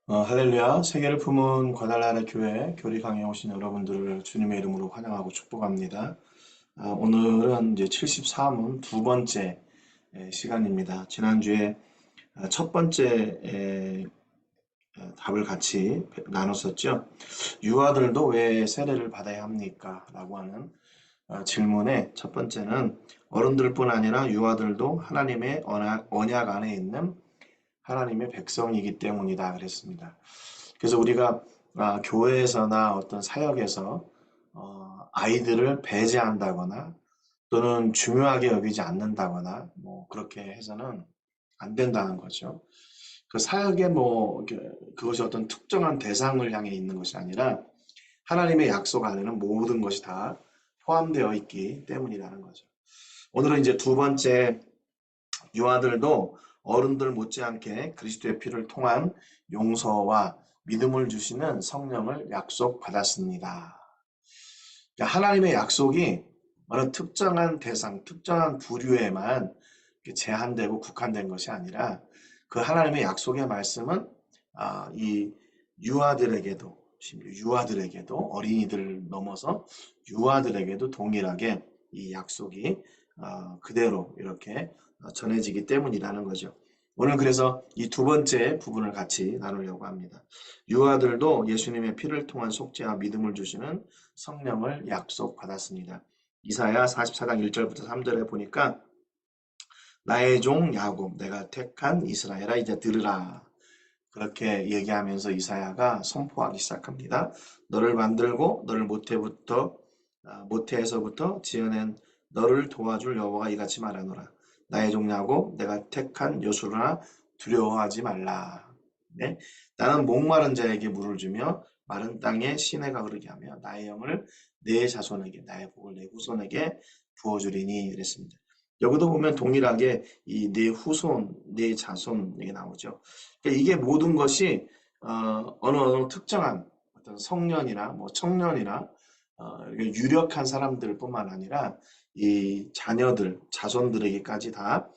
할렐루야. 세계를 품은 과달라라 교회 교리 강의에 오신 여러분들을 주님의 이름으로 환영하고 축복합니다. 오늘은 이제 73문 두 번째 시간입니다. 지난주에 첫 번째 답을 같이 나눴었죠. 유아들도 왜 세례를 받아야 합니까? 라고 하는 질문의 첫 번째는 어른들뿐 아니라 유아들도 하나님의 언약 안에 있는 하나님의 백성이기 때문이다 그랬습니다. 그래서 우리가 교회에서나 어떤 사역에서 아이들을 배제한다거나 또는 중요하게 여기지 않는다거나 뭐 그렇게 해서는 안 된다는 거죠. 그 사역에 뭐 그것이 어떤 특정한 대상을 향해 있는 것이 아니라 하나님의 약속 안에는 모든 것이 다 포함되어 있기 때문이라는 거죠. 오늘은 이제 두 번째, 유아들도 어른들 못지않게 그리스도의 피를 통한 용서와 믿음을 주시는 성령을 약속받았습니다. 그러니까 하나님의 약속이 어느 특정한 대상, 특정한 부류에만 제한되고 국한된 것이 아니라 그 하나님의 약속의 말씀은 이 유아들에게도, 심지어 유아들에게도, 어린이들을 넘어서 유아들에게도 동일하게 이 약속이 그대로 이렇게 전해지기 때문이라는 거죠. 오늘 그래서 이 두 번째 부분을 같이 나누려고 합니다. 유아들도 예수님의 피를 통한 속죄와 믿음을 주시는 성령을 약속받았습니다. 이사야 44장 1절부터 3절에 보니까 나의 종 야곱 내가 택한 이스라엘아 이제 들으라. 그렇게 얘기하면서 이사야가 선포하기 시작합니다. 너를 만들고 너를 모태에서부터 지어낸 너를 도와줄 여호와가 이같이 말하노라. 나의 종 야곱 내가 택한 요술아 두려워하지 말라. 네? 나는 목마른 자에게 물을 주며 마른 땅에 시내가 흐르게 하며 나의 영을 내 자손에게 나의 복을 내 후손에게 부어주리니 이랬습니다. 여기도 보면 동일하게 이 내 후손, 내 자손 이게 나오죠. 그러니까 이게 모든 것이 어느 특정한 어떤 성년이나 뭐 청년이나 유력한 사람들뿐만 아니라 이 자녀들, 자손들에게까지 다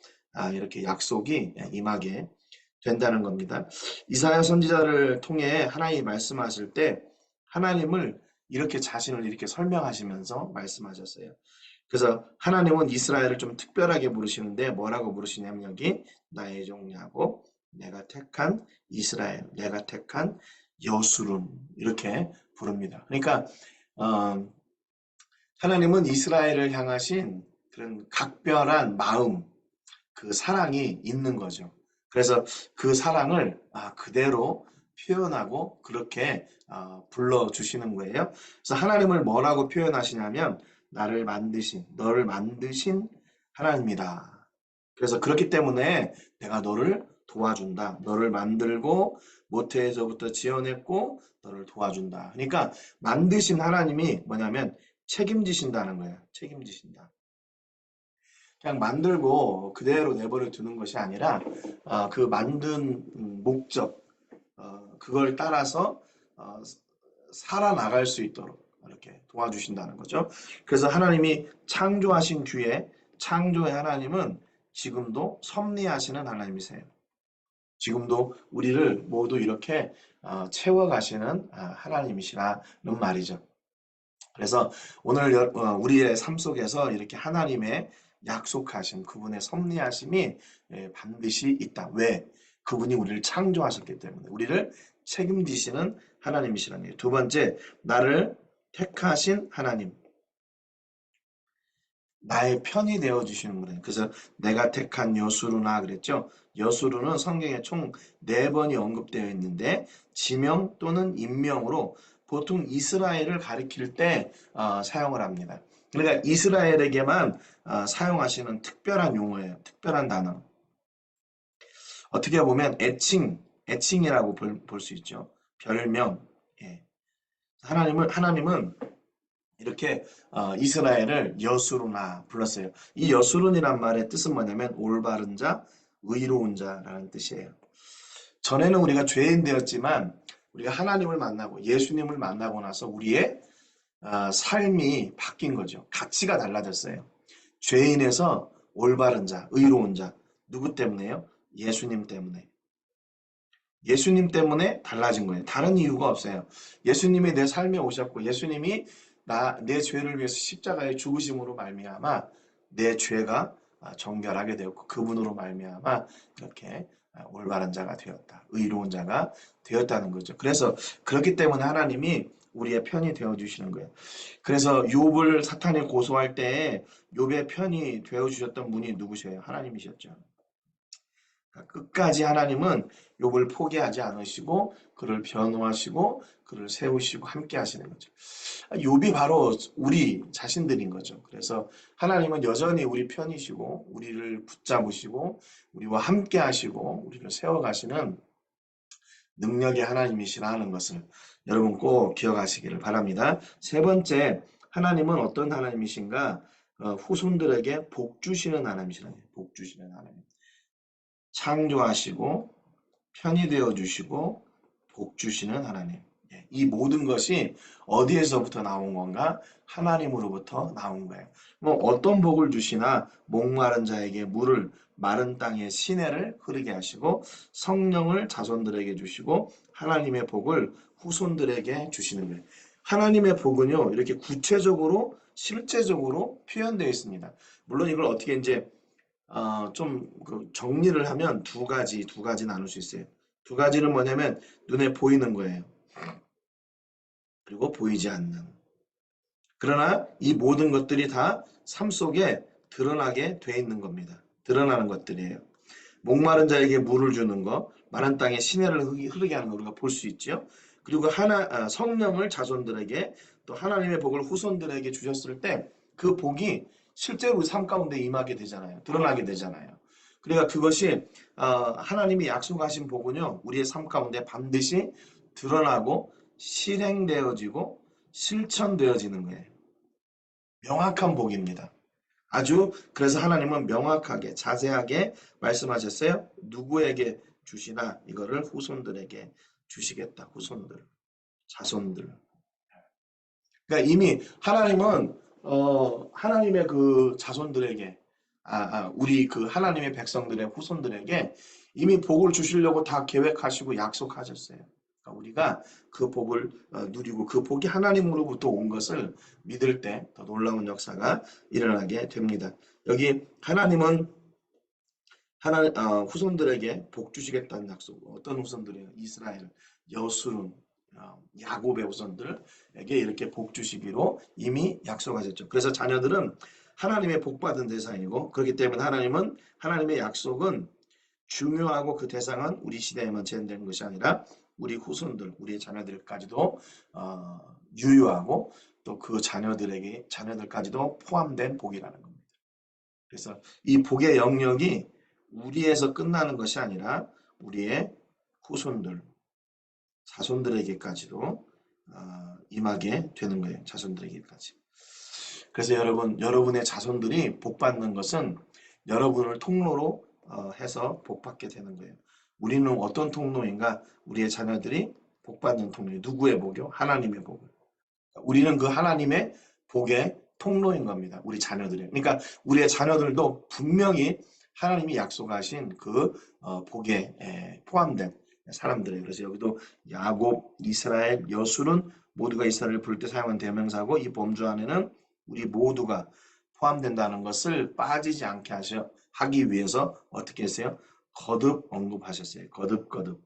이렇게 약속이 임하게 된다는 겁니다. 이사야 선지자를 통해 하나님이 말씀하실 때 하나님을 이렇게 자신을 이렇게 설명하시면서 말씀하셨어요. 그래서 하나님은 이스라엘을 좀 특별하게 부르시는데 뭐라고 부르시냐면 여기 나의 종 야곱, 내가 택한 이스라엘, 내가 택한 여수름 이렇게 부릅니다. 그러니까 어, 하나님은 이스라엘을 향하신 그런 각별한 마음, 그 사랑이 있는 거죠. 그래서 그 사랑을 그대로 표현하고 그렇게 불러주시는 거예요. 그래서 하나님을 뭐라고 표현하시냐면 나를 만드신, 너를 만드신 하나님이다. 그래서 그렇기 때문에 내가 너를 도와준다. 너를 만들고 모태에서부터 지어냈고 너를 도와준다. 그러니까 만드신 하나님이 뭐냐면 책임지신다는 거예요. 책임지신다. 그냥 만들고 그대로 내버려 두는 것이 아니라 그 만든 목적 그걸 따라서 어, 살아나갈 수 있도록 이렇게 도와주신다는 거죠. 그래서 하나님이 창조하신 뒤에 창조의 하나님은 지금도 섭리하시는 하나님이세요. 지금도 우리를 모두 이렇게 채워가시는 하나님이시라는 말이죠. 그래서 오늘 우리의 삶 속에서 이렇게 하나님의 약속하심, 그분의 섭리하심이 반드시 있다. 왜? 그분이 우리를 창조하셨기 때문에 우리를 책임지시는 하나님이시라는 거예요. 두 번째, 나를 택하신 하나님, 나의 편이 되어 주시는 거예요. 그래서 내가 택한 여수루나 그랬죠. 여수루는 성경에 총 4번이 언급되어 있는데 지명 또는 인명으로 보통 이스라엘을 가리킬 때 사용을 합니다. 그러니까 이스라엘에게만 사용하시는 특별한 용어예요. 특별한 단어. 어떻게 보면 애칭이라고 볼 수 있죠. 별명. 예. 하나님은 이렇게 이스라엘을 여수르나 불렀어요. 이 여수른이란 말의 뜻은 뭐냐면 올바른 자, 의로운 자라는 뜻이에요. 전에는 우리가 죄인 되었지만 우리가 하나님을 만나고 예수님을 만나고 나서 우리의 삶이 바뀐 거죠. 가치가 달라졌어요. 죄인에서 올바른 자, 의로운 자. 누구 때문에요? 예수님 때문에. 예수님 때문에 달라진 거예요. 다른 이유가 없어요. 예수님이 내 삶에 오셨고 예수님이 내 죄를 위해서 십자가에 죽으심으로 말미암아 내 죄가 정결하게 되었고 그분으로 말미암아 이렇게 올바른 자가 되었다. 의로운 자가 되었다는 거죠. 그래서 그렇기 때문에 하나님이 우리의 편이 되어 주시는 거예요. 그래서 욥을 사탄이 고소할 때 욥의 편이 되어 주셨던 분이 누구세요? 하나님이셨죠. 끝까지 하나님은 욥을 포기하지 않으시고 그를 변호하시고 그를 세우시고 함께 하시는 거죠. 욥이 바로 우리 자신들인 거죠. 그래서 하나님은 여전히 우리 편이시고 우리를 붙잡으시고 우리와 함께 하시고 우리를 세워가시는 능력의 하나님이시라는 것을 여러분 꼭 기억하시기를 바랍니다. 세 번째, 하나님은 어떤 하나님이신가? 후손들에게 복 주시는 하나님이시라는 거예요. 복 주시는 하나님. 창조하시고 편이 되어 주시고 복 주시는 하나님. 이 모든 것이 어디에서부터 나온 건가? 하나님으로부터 나온 거예요. 뭐 어떤 복을 주시나 목마른 자에게 물을 마른 땅에 시내를 흐르게 하시고 성령을 자손들에게 주시고 하나님의 복을 후손들에게 주시는 거예요. 하나님의 복은요 이렇게 구체적으로 실제적으로 표현되어 있습니다. 물론 이걸 어떻게 이제 좀 정리를 하면 두 가지 나눌 수 있어요. 두 가지는 뭐냐면 눈에 보이는 거예요. 그리고 보이지 않는. 그러나 이 모든 것들이 다 삶 속에 드러나게 돼 있는 겁니다. 드러나는 것들이에요. 목마른 자에게 물을 주는 거, 마른 땅에 시내를 흐르게 하는 거 우리가 볼 수 있죠. 그리고 성령을 자손들에게 또 하나님의 복을 후손들에게 주셨을 때 그 복이 실제로 우리 삶 가운데 임하게 되잖아요. 드러나게 되잖아요. 그러니까 그것이 하나님이 약속하신 복은요. 우리의 삶 가운데 반드시 드러나고 실행되어지고 실천되어지는 거예요. 명확한 복입니다. 그래서 하나님은 명확하게 자세하게 말씀하셨어요. 누구에게 주시나 이거를 후손들에게 주시겠다. 후손들, 자손들. 그러니까 이미 하나님은 하나님의 그 자손들에게 우리 그 하나님의 백성들의 후손들에게 이미 복을 주시려고 다 계획하시고 약속하셨어요. 그러니까 우리가 그 복을 누리고 그 복이 하나님으로부터 온 것을 믿을 때 더 놀라운 역사가 일어나게 됩니다. 여기 하나님은 후손들에게 복 주시겠다는 약속. 어떤 후손들이에요? 이스라엘, 여수론, 야곱의 후손들에게 이렇게 복 주시기로 이미 약속하셨죠. 그래서 자녀들은 하나님의 복 받은 대상이고 그렇기 때문에 하나님의 약속은 중요하고 그 대상은 우리 시대에만 제한되는 것이 아니라 우리 후손들, 우리의 자녀들까지도 유효하고 또 그 자녀들까지도 포함된 복이라는 겁니다. 그래서 이 복의 영역이 우리에서 끝나는 것이 아니라 우리의 후손들, 자손들에게까지도 임하게 되는 거예요. 자손들에게까지. 그래서 여러분의 자손들이 복 받는 것은 여러분을 통로로 해서 복 받게 되는 거예요. 우리는 어떤 통로인가? 우리의 자녀들이 복 받는 통로. 누구의 복이요? 하나님의 복을. 우리는 그 하나님의 복의 통로인 겁니다. 우리 자녀들이. 그러니까 우리의 자녀들도 분명히 하나님이 약속하신 그 복에 포함된 사람들이에요. 그래서 여기도 야곱, 이스라엘, 여술은 모두가 이스라엘을 부를 때 사용한 대명사고 이 범주 안에는 우리 모두가 포함된다는 것을 빠지지 않게 하기 위해서 어떻게 했어요? 거듭 언급하셨어요. 거듭.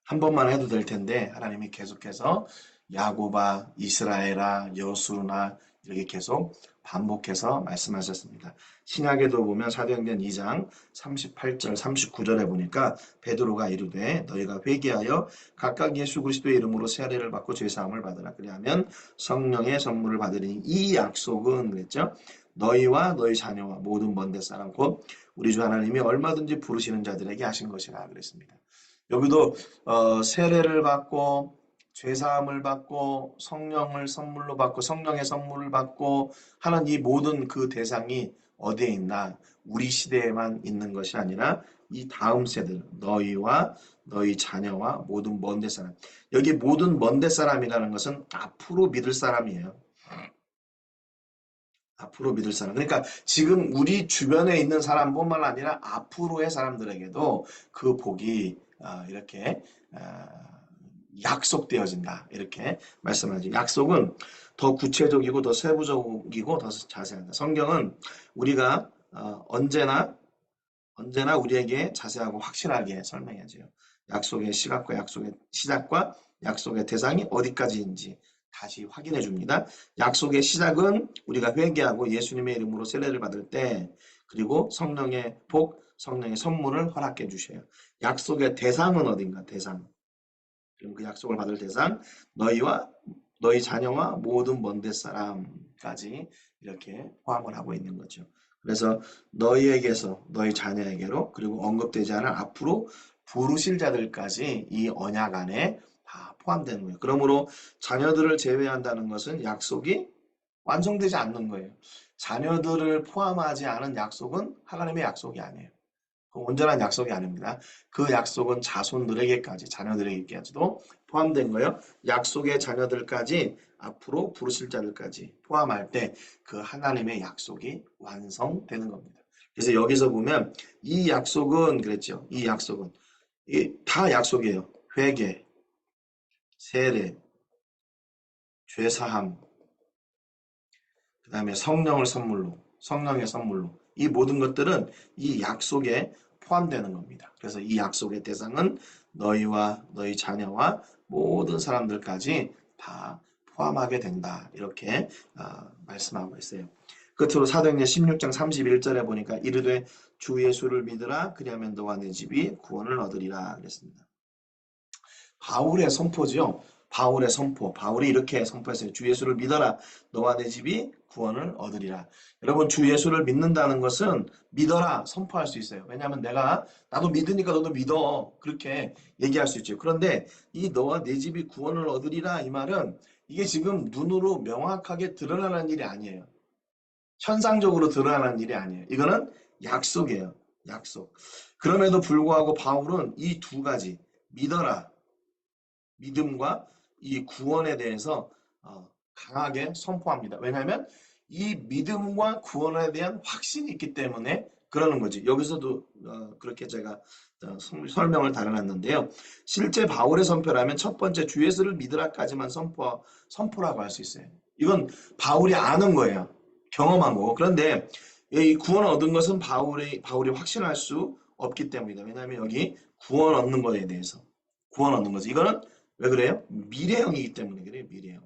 한 번만 해도 될 텐데 하나님이 계속해서 야곱아, 이스라엘아, 여수나 이렇게 계속 반복해서 말씀하셨습니다. 신약에도 보면 사도행전 2장 38절 39절에 보니까 베드로가 이르되 너희가 회개하여 각각 예수 그리스도의 이름으로 세례를 받고 죄사함을 받으라. 그리하면 성령의 선물을 받으리니 이 약속은 그랬죠. 너희와 너희 자녀와 모든 먼데 사람 곧 우리 주 하나님이 얼마든지 부르시는 자들에게 하신 것이라 그랬습니다. 여기도 세례를 받고 죄사함을 받고 성령을 선물로 받고 성령의 선물을 받고 하는 이 모든 그 대상이 어디에 있나? 우리 시대에만 있는 것이 아니라 이 다음 세대 너희와 너희 자녀와 모든 먼데 사람. 여기 모든 먼데 사람이라는 것은 앞으로 믿을 사람이에요. 앞으로 믿을 사람. 그러니까 지금 우리 주변에 있는 사람뿐만 아니라 앞으로의 사람들에게도 그 복이 이렇게 약속되어진다. 이렇게 말씀하죠. 약속은 더 구체적이고 더 세부적이고 더 자세합니다. 성경은 우리가 언제나 우리에게 자세하고 확실하게 설명해줘요. 약속의 시각과 약속의 시작과 약속의 대상이 어디까지인지 다시 확인해 줍니다. 약속의 시작은 우리가 회개하고 예수님의 이름으로 세례를 받을 때 그리고 성령의 복, 성령의 선물을 허락해 주셔요. 약속의 대상은 어딘가? 대상. 그럼 그 약속을 받을 대상, 너희와 너희 자녀와 모든 먼데 사람까지 이렇게 포함을 하고 있는 거죠. 그래서 너희에게서 너희 자녀에게로 그리고 언급되지 않은 앞으로 부르실 자들까지 이 언약 안에 다 포함되는 거예요. 그러므로 자녀들을 제외한다는 것은 약속이 완성되지 않는 거예요. 자녀들을 포함하지 않은 약속은 하나님의 약속이 아니에요. 그 온전한 약속이 아닙니다. 그 약속은 자손들에게까지, 자녀들에게까지도 포함된 거예요. 약속의 자녀들까지 앞으로 부르실 자들까지 포함할 때 그 하나님의 약속이 완성되는 겁니다. 그래서 여기서 보면 이 약속은 그랬죠. 이 약속은 다 약속이에요. 회개, 세례, 죄사함, 그 다음에 성령의 선물로 이 모든 것들은 이 약속에 포함되는 겁니다. 그래서 이 약속의 대상은 너희와 너희 자녀와 모든 사람들까지 다 포함하게 된다. 이렇게 말씀하고 있어요. 끝으로 사도행전 16장 31절에 보니까 이르되 주 예수를 믿으라 그리하면 너와 내 집이 구원을 얻으리라 그랬습니다. 바울의 선포죠. 바울의 선포. 바울이 이렇게 선포했어요. 주 예수를 믿어라. 너와 내 집이 구원을 얻으리라. 여러분, 주 예수를 믿는다는 것은 믿어라. 선포할 수 있어요. 왜냐하면 나도 믿으니까 너도 믿어. 그렇게 얘기할 수 있죠. 그런데 이 너와 내 집이 구원을 얻으리라 이 말은 이게 지금 눈으로 명확하게 드러나는 일이 아니에요. 현상적으로 드러나는 일이 아니에요. 이거는 약속이에요. 약속. 그럼에도 불구하고 바울은 이 두 가지 믿어라. 믿음과 이 구원에 대해서 강하게 선포합니다. 왜냐하면 이 믿음과 구원에 대한 확신이 있기 때문에 그러는 거지. 여기서도 그렇게 제가 설명을 달아놨는데요. 실제 바울의 선포라면 첫 번째 주 예수를 믿으라까지만 선포라고 할 수 있어요. 이건 바울이 아는 거예요. 경험한 거고. 그런데 이 구원 얻은 것은 바울이 확신할 수 없기 때문이다. 왜냐하면 여기 구원 얻는 것에 대해서 구원 얻는 거지. 이거는 왜 그래요? 미래형이기 때문에 그래요. 미래형.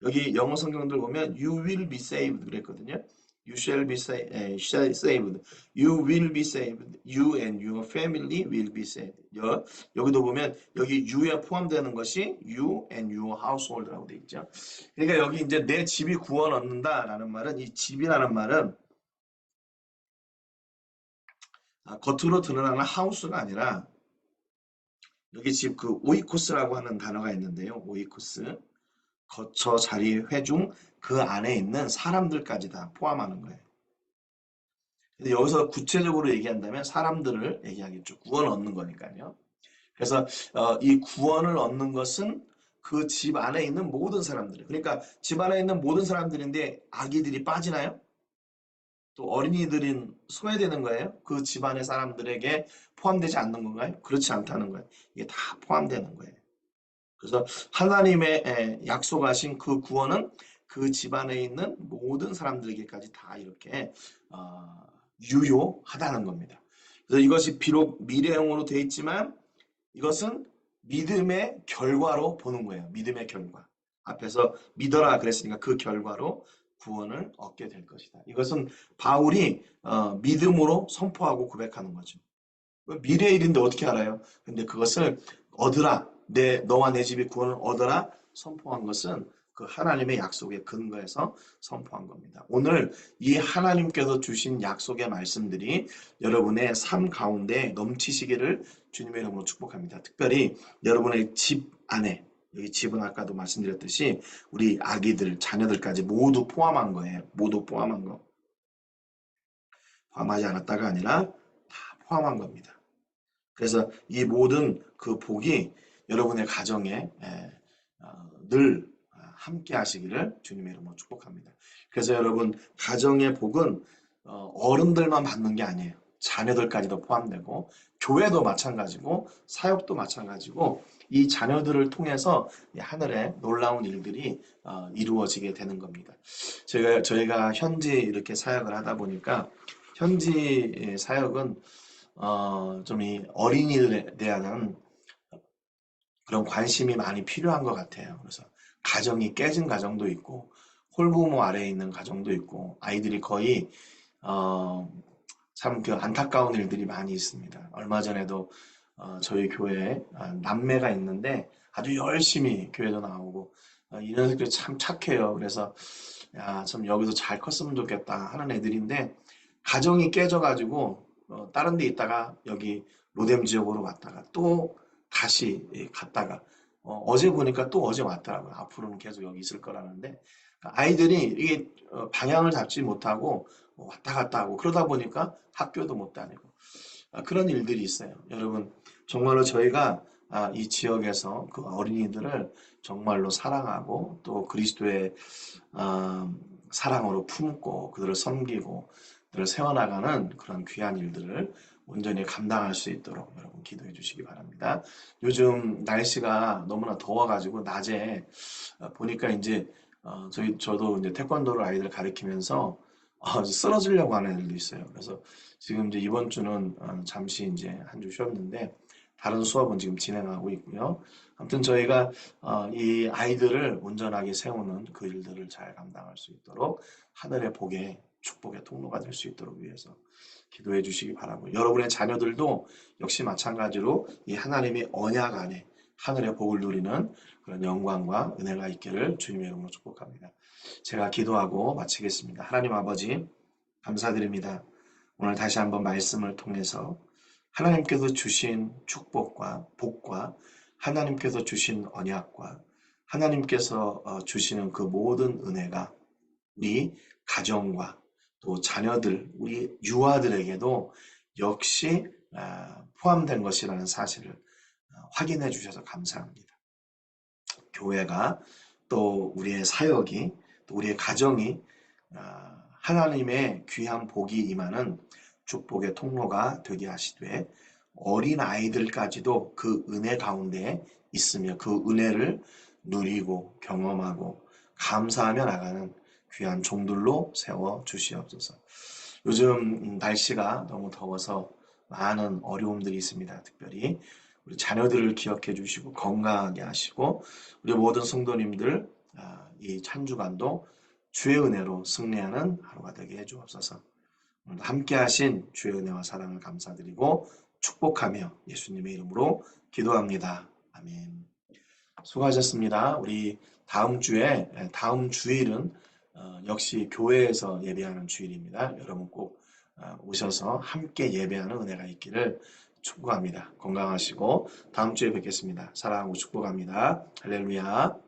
여기 영어 성경들 보면 you will be saved 그랬거든요. You shall be saved. You will be saved. You and your family will be saved. 여기도 보면 여기 you에 포함되는 것이 you and your household라고 되어 있죠. 그러니까 여기 이제 내 집이 구원 얻는다라는 말은 이 집이라는 말은 겉으로 드러나는 하우스가 아니라 여기 집 그 오이코스라고 하는 단어가 있는데요. 오이코스. 거처, 자리, 회중 그 안에 있는 사람들까지 다 포함하는 거예요. 근데 여기서 구체적으로 얘기한다면 사람들을 얘기하겠죠. 구원 얻는 거니까요. 그래서 이 구원을 얻는 것은 그 집 안에 있는 모든 사람들. 그러니까 집 안에 있는 모든 사람들인데 아기들이 빠지나요? 또 어린이들은 소외되는 거예요? 그 집안의 사람들에게 포함되지 않는 건가요? 그렇지 않다는 거예요. 이게 다 포함되는 거예요. 그래서 하나님의 약속하신 그 구원은 그 집안에 있는 모든 사람들에게까지 다 이렇게 유효하다는 겁니다. 그래서 이것이 비록 미래형으로 되어 있지만 이것은 믿음의 결과로 보는 거예요. 믿음의 결과. 앞에서 믿어라 그랬으니까 그 결과로 구원을 얻게 될 것이다. 이것은 바울이 믿음으로 선포하고 고백하는 거죠. 미래의 일인데 어떻게 알아요? 근데 그것을 얻으라. 너와 내 집이 구원을 얻어라. 선포한 것은 그 하나님의 약속에 근거해서 선포한 겁니다. 오늘 이 하나님께서 주신 약속의 말씀들이 여러분의 삶 가운데 넘치시기를 주님의 이름으로 축복합니다. 특별히 여러분의 집 안에 여기 집은 아까도 말씀드렸듯이 우리 아기들, 자녀들까지 모두 포함한 거예요. 모두 포함한 거. 포함하지 않았다가 아니라 다 포함한 겁니다. 그래서 이 모든 그 복이 여러분의 가정에 늘 함께 하시기를 주님의 이름으로 축복합니다. 그래서 여러분, 가정의 복은 어른들만 받는 게 아니에요. 자녀들까지도 포함되고 교회도 마찬가지고 사역도 마찬가지고 이 자녀들을 통해서 하늘에 놀라운 일들이 이루어지게 되는 겁니다. 저희가 현지 이렇게 사역을 하다 보니까 현지 사역은 좀 이 어린이들에 대한 그런 관심이 많이 필요한 것 같아요. 그래서 가정이 깨진 가정도 있고 홀부모 아래에 있는 가정도 있고 아이들이 거의 참 그 안타까운 일들이 많이 있습니다. 얼마 전에도 저희 교회에 남매가 있는데 아주 열심히 교회도 나오고 이 녀석들이 참 착해요. 그래서 야, 참 여기서 잘 컸으면 좋겠다 하는 애들인데 가정이 깨져가지고 다른 데 있다가 여기 로뎀 지역으로 왔다가 또 다시 갔다가 어제 보니까 또 어제 왔더라고요. 앞으로는 계속 여기 있을 거라는데 아이들이 이게 방향을 잡지 못하고 왔다 갔다 하고 그러다 보니까 학교도 못 다니고 그런 일들이 있어요. 여러분 정말로 저희가 이 지역에서 그 어린이들을 정말로 사랑하고 또 그리스도의 사랑으로 품고 그들을 섬기고 그들을 세워나가는 그런 귀한 일들을 온전히 감당할 수 있도록 여러분 기도해 주시기 바랍니다. 요즘 날씨가 너무나 더워가지고 낮에 보니까 이제 저도 이제 태권도를 아이들 가르치면서 쓰러지려고 하는 애들도 있어요. 그래서 지금 이제 이번 주는 잠시 이제 한 주 쉬었는데 다른 수업은 지금 진행하고 있고요. 아무튼 저희가 이 아이들을 온전하게 세우는 그 일들을 잘 감당할 수 있도록 하늘의 복의 축복의 통로가 될 수 있도록 위해서 기도해 주시기 바라고 여러분의 자녀들도 역시 마찬가지로 이 하나님의 언약 안에 하늘의 복을 누리는 그런 영광과 은혜가 있기를 주님의 이름으로 축복합니다. 제가 기도하고 마치겠습니다. 하나님 아버지 감사드립니다. 오늘 다시 한번 말씀을 통해서 하나님께서 주신 축복과 복과 하나님께서 주신 언약과 하나님께서 주시는 그 모든 은혜가 우리 가정과 또 자녀들, 우리 유아들에게도 역시 포함된 것이라는 사실을 확인해 주셔서 감사합니다. 교회가 또 우리의 사역이 또 우리의 가정이 하나님의 귀한 복이 임하는 축복의 통로가 되게 하시되 어린 아이들까지도 그 은혜 가운데 있으며 그 은혜를 누리고 경험하고 감사하며 나가는 귀한 종들로 세워 주시옵소서. 요즘 날씨가 너무 더워서 많은 어려움들이 있습니다. 특별히 우리 자녀들을 기억해 주시고 건강하게 하시고 우리 모든 성도님들 이 한 주간도 주의 은혜로 승리하는 하루가 되게 해 주옵소서. 오늘도 함께 하신 주의 은혜와 사랑을 감사드리고 축복하며 예수님의 이름으로 기도합니다. 아멘. 수고하셨습니다. 우리 다음 주일은 역시 교회에서 예배하는 주일입니다. 여러분 꼭 오셔서 함께 예배하는 은혜가 있기를 축복합니다. 건강하시고 다음 주에 뵙겠습니다. 사랑하고 축복합니다. 할렐루야.